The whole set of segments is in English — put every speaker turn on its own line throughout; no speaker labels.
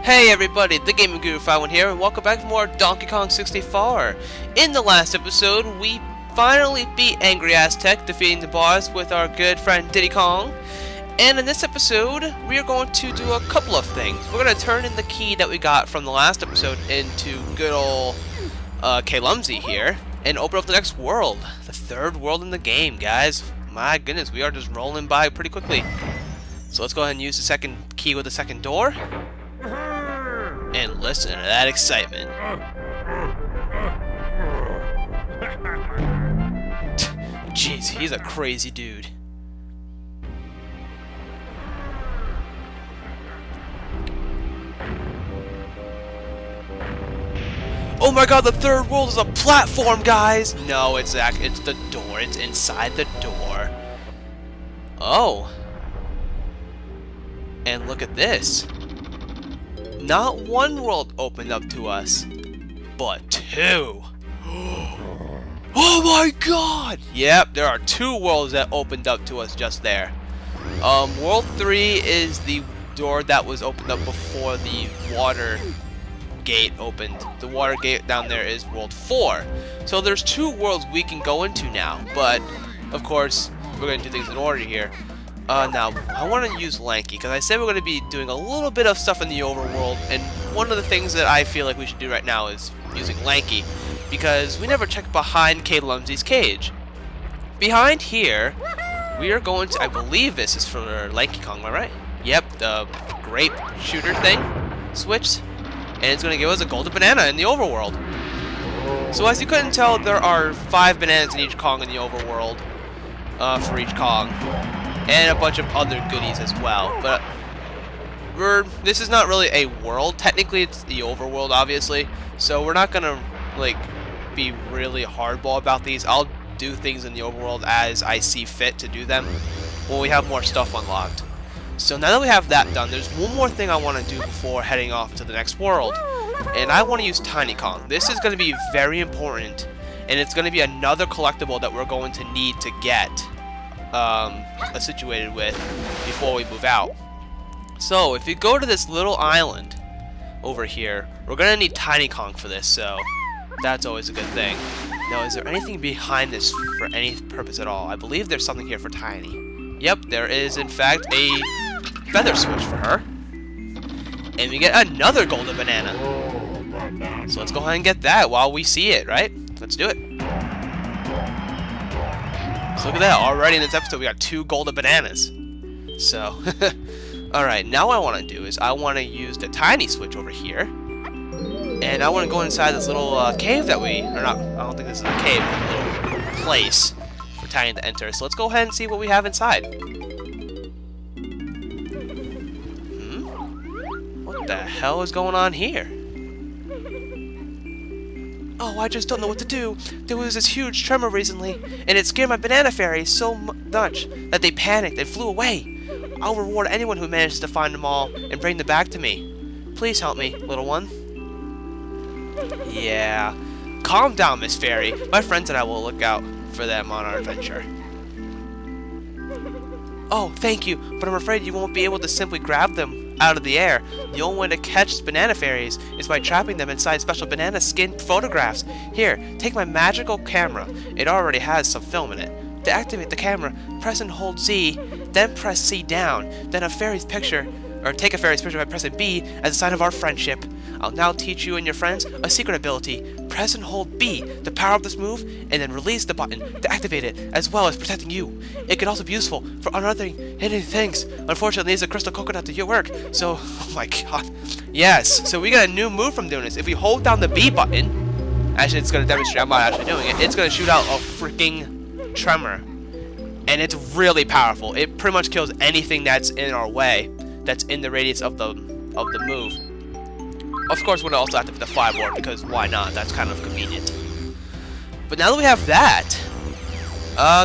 Hey everybody, the Gaming Guru 51 here, and welcome back to more Donkey Kong 64. In the last episode, we finally beat Angry Aztec, defeating the boss with our good friend Diddy Kong. And in this episode, we are going to do a couple of things. We're going to turn in the key that we got from the last episode into good old K-Lumsy here, and open up the next world. The third world in the game, guys. My goodness, we are just rolling by pretty quickly. So let's go ahead and use the second key with the second door. And listen to that excitement. Jeez, he's a crazy dude. Oh my god, the third world is a platform, guys! No, it's the door. It's inside the door. Oh. And look at this. Not one world opened up to us, but two. Oh my god! Yep, there are two worlds that opened up to us just there. World 3 is the door that was opened up before the water gate opened. The water gate down there is World 4. So there's two worlds we can go into now, but of course, we're going to do things in order here. Now, I want to use Lanky, because I said we're going to be doing a little bit of stuff in the overworld, and one of the things that I feel like we should do right now is using Lanky, because we never checked behind K-Lumsy's cage. Behind here, we are going to, I believe this is for Lanky Kong, am I right? Yep, the grape shooter thing, switched, and it's going to give us a golden banana in the overworld. So as you couldn't tell, there are 5 bananas in each Kong in the overworld, for each Kong. And a bunch of other goodies as well, but this is not really a world. Technically, it's the overworld, obviously. So we're not gonna be really hardball about these. I'll do things in the overworld as I see fit to do them when we have more stuff unlocked. So now that we have that done, there's one more thing I want to do before heading off to the next world, and I want to use Tiny Kong. This is going to be very important, and it's going to be another collectible that we're going to need to get situated with before we move out. So if you go to this little island over here, we're gonna need Tiny Kong for this, so that's always a good thing. Now, is there anything behind this for any purpose at all? I believe there's something here for Tiny. Yep, there is in fact a feather switch for her, and we get another golden banana. So let's go ahead and get that while we see it, right? Let's do it. So look at that, already in this episode we got 2 golden bananas. So, alright, now what I want to do is I want to use the tiny switch over here. And I want to go inside this little cave that I don't think this is a cave, but a little place for Tiny to enter. So let's go ahead and see what we have inside. What the hell is going on here? Oh, I just don't know what to do. There was this huge tremor recently, and it scared my banana fairies so much that they panicked and flew away. I'll reward anyone who manages to find them all and bring them back to me. Please help me, little one. Yeah. Calm down, Miss Fairy. My friends and I will look out for them on our adventure. Oh, thank you, but I'm afraid you won't be able to simply grab them out of the air. The only way to catch banana fairies is by trapping them inside special banana skin photographs. Here, take my magical camera. It already has some film in it. To activate the camera, press and hold Z, then press C down. Then take a fairy's picture by pressing B as a sign of our friendship. I'll now teach you and your friends a secret ability. Press and hold B to power up this move, and then release the button to activate it, as well as protecting you. It can also be useful for unearthing hidden things. Unfortunately, it's a crystal coconut to your work, so, oh my god. Yes, so we got a new move from doing this. If we hold down the B button, actually it's going to demonstrate, I'm not actually doing it, it's going to shoot out a freaking tremor. And it's really powerful. It pretty much kills anything that's in our way, that's in the radius of the move. Of course, we're going to also activate the 5 ward, because why not? That's kind of convenient. But now that we have that,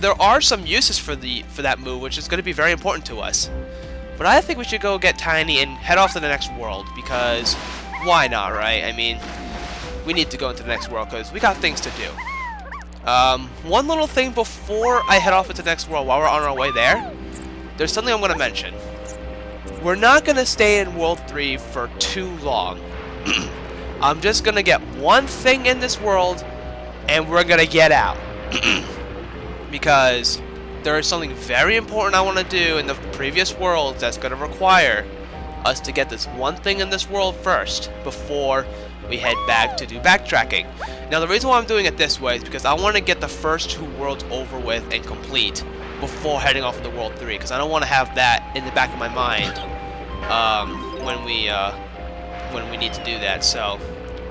there are some uses for that move, which is going to be very important to us. But I think we should go get Tiny and head off to the next world, because why not, right? I mean, we need to go into the next world, because we got things to do. One little thing before I head off into the next world, while we're on our way there, there's something I'm going to mention. we're not going to stay in World 3 for too long. I'm just going to get one thing in this world, and we're going to get out. Because there is something very important I want to do in the previous worlds that's going to require us to get this one thing in this world first before we head back to do backtracking. Now the reason why I'm doing it this way is because I want to get the first 2 worlds over with and complete before heading off into World 3, because I don't want to have that in the back of my mind when we need to do that. So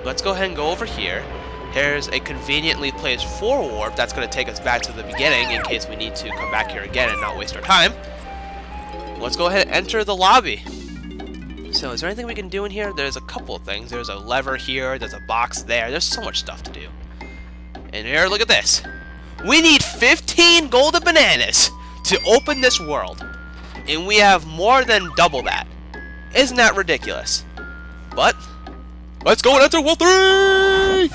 let's go ahead and go over here. Here's a conveniently placed warp that's going to take us back to the beginning in case we need to come back here again and not waste our time. Let's go ahead and enter the lobby. So is there anything we can do in here? There's a couple of things. There's a lever here, there's a box there. There's so much stuff to do. And here, look at this. We need 15 golden bananas to open this world. And we have more than double that. Isn't that ridiculous? But let's go and enter World 3!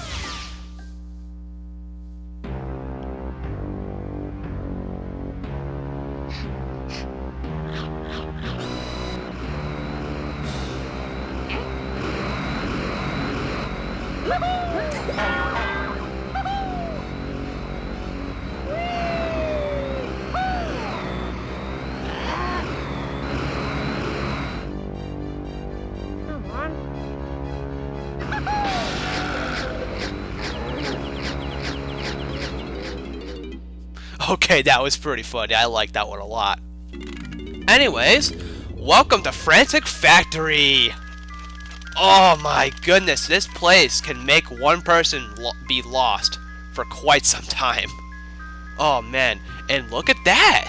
Okay, that was pretty funny. I like that one a lot. Anyways, welcome to Frantic Factory! Oh my goodness, this place can make one person be lost for quite some time. Oh man, and look at that!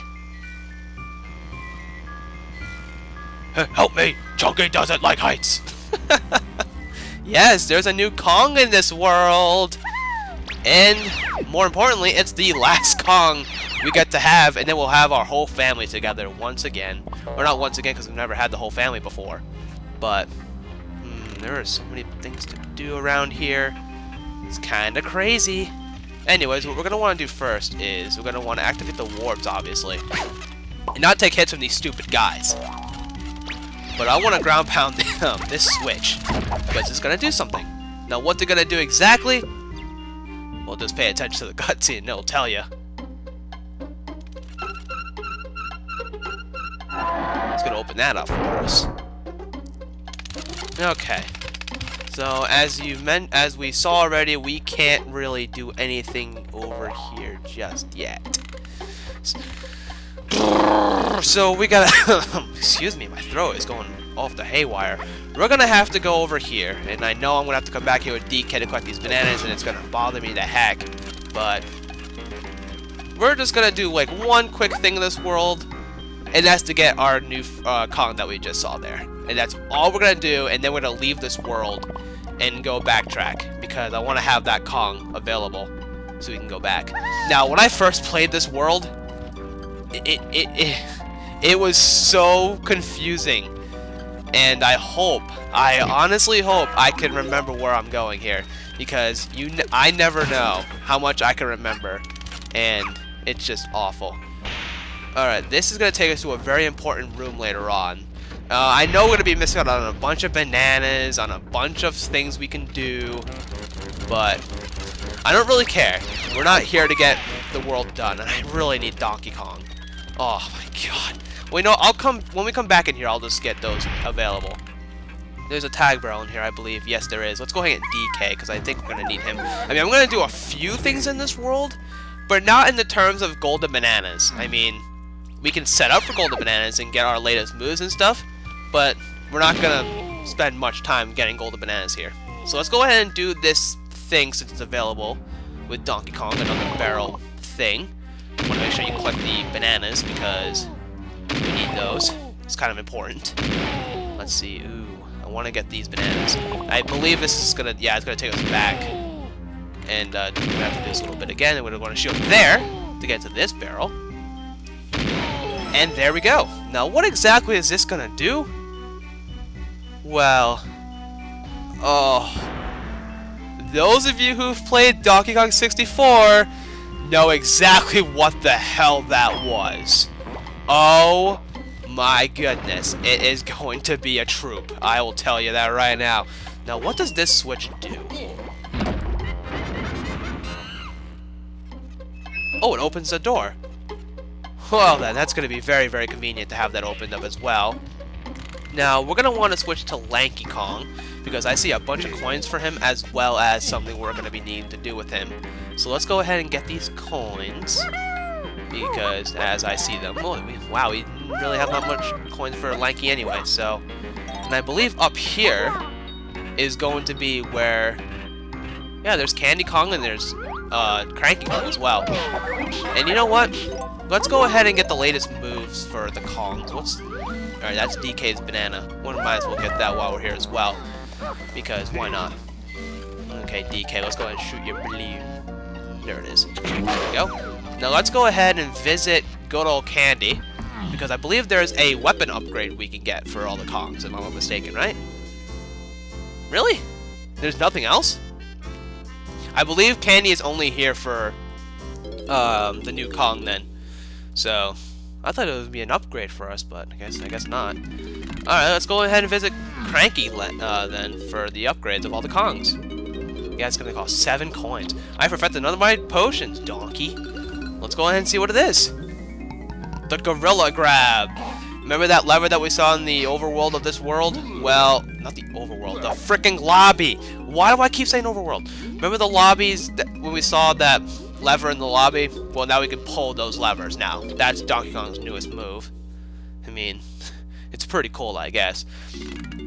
Help me! Chunky doesn't like heights! Yes, there's a new Kong in this world! And more importantly, it's the last Kong we get to have, and then we'll have our whole family together once again. Or not once again, because we've never had the whole family before. But there are so many things to do around here. It's kind of crazy. Anyways, what we're going to want to do first is we're going to want to activate the warps, obviously. And not take hits from these stupid guys. But I want to ground pound this switch, because it's going to do something. Now, what they're going to do exactly? Well, just pay attention to the cutscene and it'll tell you. It's going to open that up for us. Okay. So, as we saw already, we can't really do anything over here just yet. So we gotta excuse me, my throat is going off the haywire. We're gonna have to go over here, and I know I'm gonna have to come back here with DK to collect these bananas, and it's gonna bother me to heck, but we're just gonna do like one quick thing in this world, and that's to get our new Kong that we just saw there. And that's all we're gonna do, and then we're gonna leave this world and go backtrack, because I want to have that Kong available so we can go back. Now, when I first played this world, it was so confusing, and I honestly hope I can remember where I'm going here, because I never know how much I can remember, and it's just awful. Alright, this is going to take us to a very important room later on. I know we're going to be missing out on a bunch of bananas, on a bunch of things we can do, but I don't really care. We're not here to get the world done, and I really need Donkey Kong. Oh my god. Well, you know, when we come back in here, I'll just get those available. There's a tag barrel in here, I believe. Yes, there is. Let's go ahead and DK, because I think we're going to need him. I mean, I'm going to do a few things in this world, but not in the terms of golden bananas. I mean, we can set up for golden bananas and get our latest moves and stuff, but we're not going to spend much time getting golden bananas here. So let's go ahead and do this thing since it's available with Donkey Kong, another barrel thing. I want to make sure you collect the bananas because we need those. It's kind of important. Let's see. Ooh, I want to get these bananas. I believe this is gonna, yeah, it's gonna take us back. And we're gonna have to do this a little bit again. And we're gonna shoot there to get to this barrel. And there we go. Now, what exactly is this gonna do? Well, those of you who've played Donkey Kong 64 know exactly what the hell that was. Oh my goodness, it is going to be a troop. I will tell you that right now. Now, what does this switch do? Oh, it opens the door. Well then, that's going to be very, very convenient to have that opened up as well. Now, we're going to want to switch to Lanky Kong, because I see a bunch of coins for him, as well as something we're going to be needing to do with him. So let's go ahead and get these coins, because as I see them... Oh, wow, we really have not much coins for Lanky anyway, so... And I believe up here is going to be where... Yeah, there's Candy Kong and there's Cranky Kong as well. And you know what? Let's go ahead and get the latest moves for the Kongs. Alright, that's DK's banana. We might as well get that while we're here as well. Because why not? Okay, DK, let's go ahead and shoot your balloon. There it is. There we go. Now let's go ahead and visit good old Candy. Because I believe there's a weapon upgrade we can get for all the Kongs, if I'm not mistaken, right? Really? There's nothing else? I believe Candy is only here for the new Kong then. So, I thought it would be an upgrade for us, but I guess not. Alright, let's go ahead and visit Cranky then for the upgrades of all the Kongs. Yeah, it's gonna cost 7 coins. I perfected none of my potions, donkey. Let's go ahead and see what it is. The Gorilla Grab. Remember that lever that we saw in the overworld of this world? Well, not the overworld, the freaking lobby. Why do I keep saying overworld? Remember the lobbies that when we saw that lever in the lobby? Well, now we can pull those levers now. That's Donkey Kong's newest move. I mean, it's pretty cool, I guess.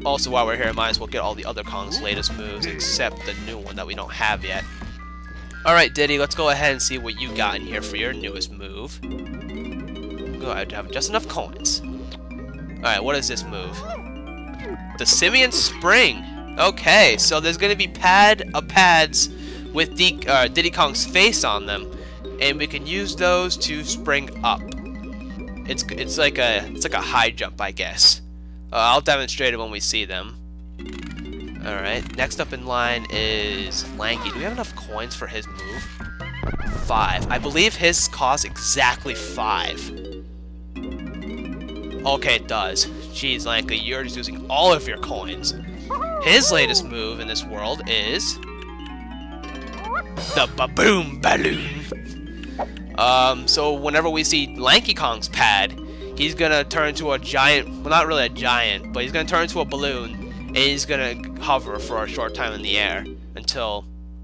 Also, while we're here, I might as well get all the other Kong's latest moves, except the new one that we don't have yet. Alright, Diddy, let's go ahead and see what you got in here for your newest move. Oh, I have just enough coins. Alright, what is this move? The Simian Spring! Okay, so there's gonna be pads with Diddy Kong's face on them, and we can use those to spring up. It's like a high jump, I guess. I'll demonstrate it when we see them. Alright, next up in line is Lanky. Do we have enough coins for his move? 5. I believe his costs exactly 5. Okay, it does. Jeez, Lanky, you're just using all of your coins. His latest move in this world is... the Baboom Balloon. So whenever we see Lanky Kong's pad, he's gonna turn into a giant... Well, not really a giant, but he's gonna turn into a balloon, and he's gonna hover for a short time in the air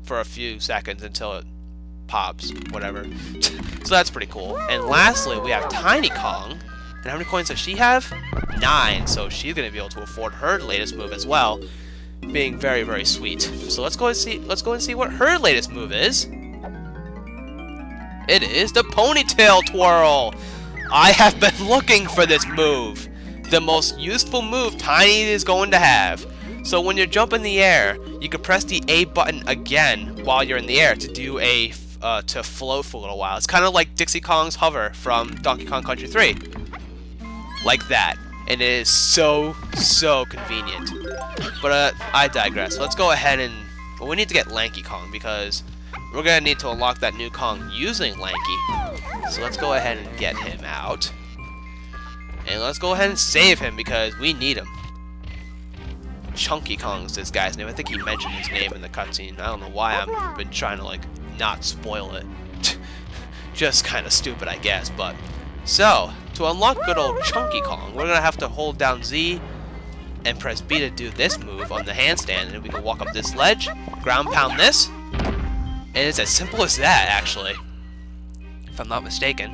for a few seconds until it pops, whatever. So that's pretty cool. And lastly, we have Tiny Kong. And how many coins does she have? 9, so she's gonna be able to afford her latest move as well, being very, very sweet. So let's go and see what her latest move is. It is the Ponytail Twirl. I have been looking for this move. The most useful move Tiny is going to have. So when you jump in the air, you can press the A button again while you're in the air to do to float for a little while. It's kind of like Dixie Kong's hover from Donkey Kong Country 3. Like that. And it is so convenient. But I digress. Let's go ahead and... Well, we need to get Lanky Kong because we're going to need to unlock that new Kong using Lanky. So let's go ahead and get him out. And let's go ahead and save him because we need him. Chunky Kong's this guy's name. I think he mentioned his name in the cutscene. I don't know why I've been trying to, like, not spoil it. Just kind of stupid, I guess, but... So, to unlock good old Chunky Kong, we're going to have to hold down Z and press B to do this move on the handstand, and then we can walk up this ledge, ground pound this, and it's as simple as that, actually. If I'm not mistaken.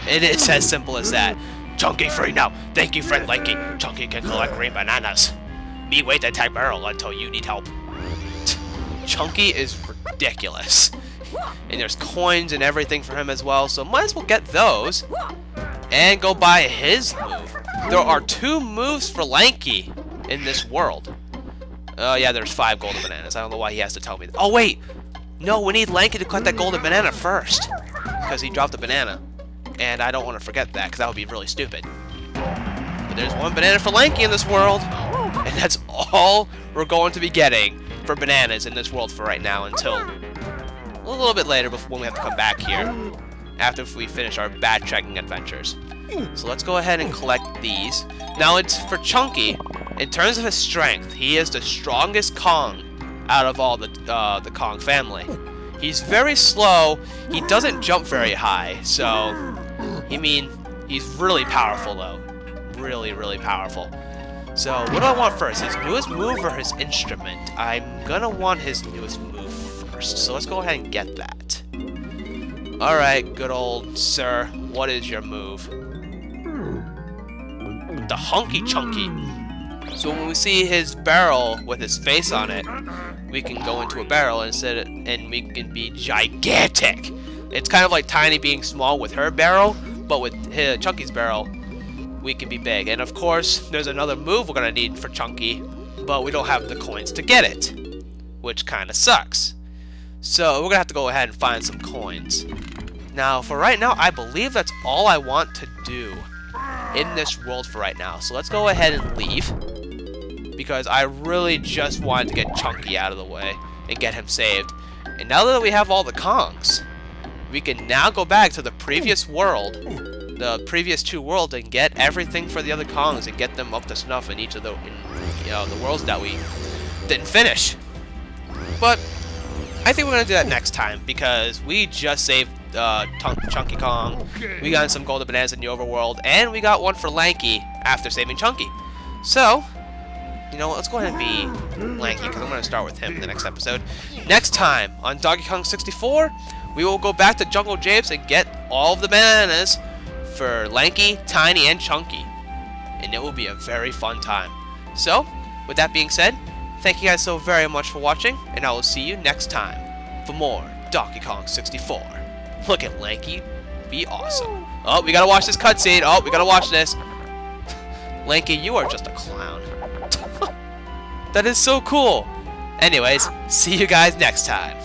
It is as simple as that. Chunky free now. Thank you, friend Lanky. Chunky can collect green bananas. Me wait at type barrel until you need help. Chunky is ridiculous. And there's coins and everything for him as well, so might as well get those and go buy his move. There are 2 moves for Lanky in this world. Oh yeah, there's 5 golden bananas. I don't know why he has to tell me that. Oh wait! No, we need Lanky to collect that golden banana first. Because he dropped a banana. And I don't want to forget that, because that would be really stupid. But there's 1 banana for Lanky in this world. And that's all we're going to be getting for bananas in this world for right now until... a little bit later before when we have to come back here after we finish our backtracking adventures. So let's go ahead and collect these. Now it's for Chunky. In terms of his strength, he is the strongest Kong out of all the Kong family. He's very slow. He doesn't jump very high. So, I mean, he's really powerful though. Really, really powerful. So, what do I want first? His newest move or his instrument? I'm gonna want his newest move first. So let's go ahead and get that. Alright, good old sir. What is your move? The Hunky Chunky. So when we see his barrel with his face on it, we can go into a barrel and we can be gigantic. It's kind of like Tiny being small with her barrel, but with Chunky's barrel, we can be big. And of course, there's another move we're gonna need for Chunky, but we don't have the coins to get it, which kind of sucks. So we're gonna have to go ahead and find some coins. Now, for right now, I believe that's all I want to do in this world for right now. So let's go ahead and leave, because I really just wanted to get Chunky out of the way and get him saved. And now that we have all the Kongs, we can now go back to the previous world, the previous 2 worlds, and get everything for the other Kongs and get them up to snuff in each of the worlds that we didn't finish. But I think we're gonna do that next time, because we just saved Chunky Kong. We got some golden bananas in the overworld, and we got one for Lanky after saving Chunky. So, you know what, let's go ahead and be Lanky, because I'm going to start with him in the next episode. Next time on Donkey Kong 64, we will go back to Jungle Japes and get all of the bananas for Lanky, Tiny, and Chunky. And it will be a very fun time. So, with that being said, thank you guys so very much for watching, and I will see you next time for more Donkey Kong 64. Look at Lanky, be awesome. Oh, we gotta watch this cutscene. Oh, we gotta watch this. Lanky, you are just a clown. That is so cool. Anyways, see you guys next time.